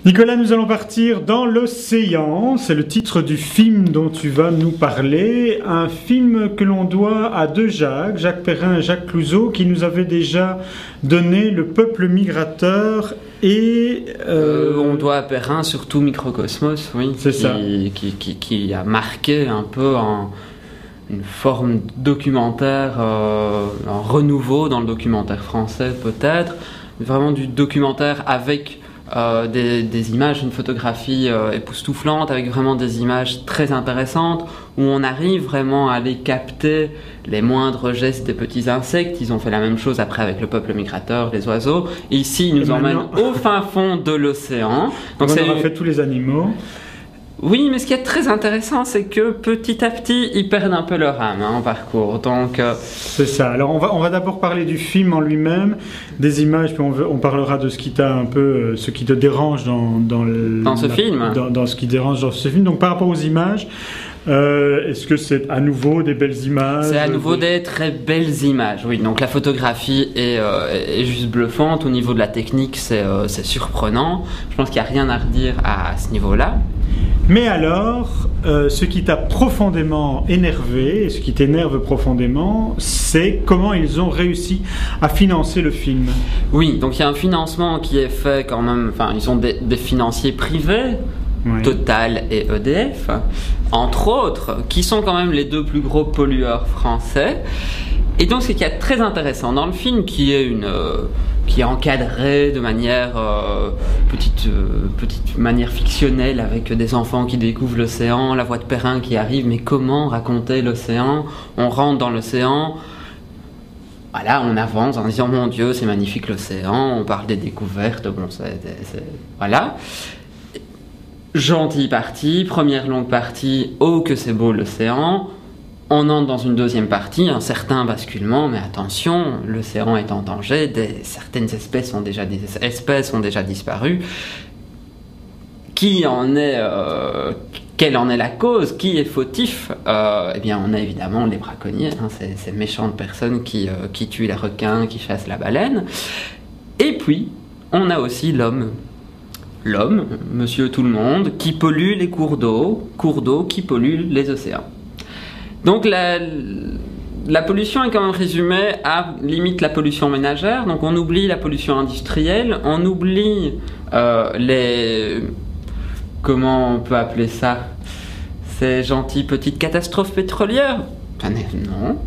Nicolas, nous allons partir dans l'océan. C'est le titre du film dont tu vas nous parler. Un film que l'on doit à deux Jacques, Jacques Perrin et Jacques Clouzot, qui nous avaient déjà donné Le Peuple migrateur et... On doit à Perrin surtout Microcosmos, oui. C'est ça. Qui a marqué un peu une forme documentaire, un renouveau dans le documentaire français peut-être. Vraiment du documentaire avec... des images, une photographie époustouflante avec vraiment des images très intéressantes où on arrive vraiment à aller capter les moindres gestes des petits insectes. Ils ont fait la même chose après avec le peuple migrateur, les oiseaux. Et ici, ils nous emmènent au fin fond de l'océan. Donc on aura fait tous les animaux. Oui, mais ce qui est très intéressant, c'est que petit à petit, ils perdent un peu leur âme en parcours. Donc, c'est ça. Alors, on va d'abord parler du film en lui-même, des images, puis on parlera de ce qui t'a un peu, ce qui te dérange dans ce film. Dans ce qui dérange dans ce film. Donc, par rapport aux images, est-ce que c'est à nouveau des belles images? C'est à nouveau des très belles images, oui. Donc la photographie est juste bluffante. Au niveau de la technique, c'est surprenant. Je pense qu'il n'y a rien à redire à ce niveau-là. Mais alors, ce qui t'a profondément énervé, et ce qui t'énerve profondément, c'est comment ils ont réussi à financer le film. Oui, donc il y a un financement qui est fait quand même, enfin ils ont des financiers privés, oui. Total et EDF, entre autres, qui sont quand même les deux plus gros pollueurs français. Et donc ce qui est très intéressant dans le film, qui est encadré de manière petite manière fictionnelle avec des enfants qui découvrent l'océan, la voix de Perrin qui arrive, mais comment raconter l'océan? On rentre dans l'océan, voilà, on avance en disant mon Dieu, c'est magnifique l'océan, on parle des découvertes, bon, voilà. Gentille partie, première longue partie, oh que c'est beau l'océan. On entre dans une deuxième partie, un certain basculement, mais attention, l'océan est en danger, certaines espèces ont déjà disparu. Quelle en est la cause? Qui est fautif? Eh bien, on a évidemment les braconniers, ces méchantes personnes qui tuent les requins, qui chassent la baleine. Et puis, on a aussi l'homme. L'homme, monsieur tout le monde, qui pollue les cours d'eau qui polluent les océans. Donc la pollution est quand même résumée à limite la pollution ménagère, donc on oublie la pollution industrielle, on oublie comment on peut appeler ça, ces gentilles petites catastrophes pétrolières. Enfin, non.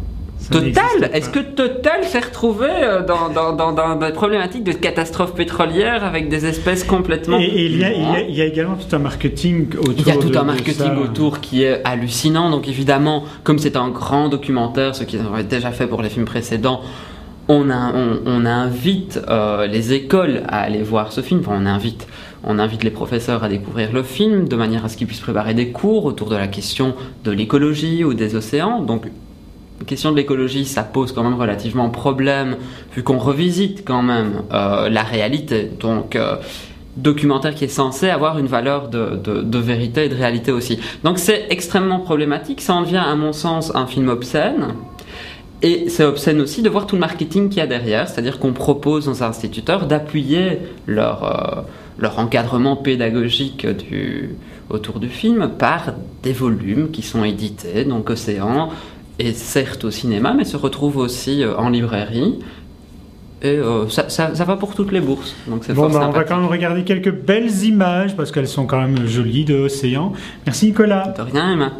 Total, est-ce que Total s'est retrouvé dans des problématiques de catastrophes pétrolières avec des espèces complètement... Et il y a également tout un marketing autour. Il y a tout un marketing autour qui est hallucinant. Donc évidemment, comme c'est un grand documentaire, ce qu'ils avaient déjà fait pour les films précédents, on invite les écoles à aller voir ce film. Enfin, on invite les professeurs à découvrir le film de manière à ce qu'ils puissent préparer des cours autour de la question de l'écologie ou des océans. Donc la question de l'écologie, ça pose quand même relativement problème, vu qu'on revisite quand même la réalité. Donc, documentaire qui est censé avoir une valeur de vérité et de réalité aussi. Donc, c'est extrêmement problématique. Ça en devient, à mon sens, un film obscène. Et c'est obscène aussi de voir tout le marketing qu'il y a derrière. C'est-à-dire qu'on propose aux instituteurs d'appuyer leur encadrement pédagogique autour du film par des volumes qui sont édités, donc Océan, et certes au cinéma, mais se retrouve aussi en librairie. Et ça va pour toutes les bourses. Donc c'est on va quand même regarder quelques belles images, parce qu'elles sont quand même jolies de Océan. Merci Nicolas. De rien, Emma.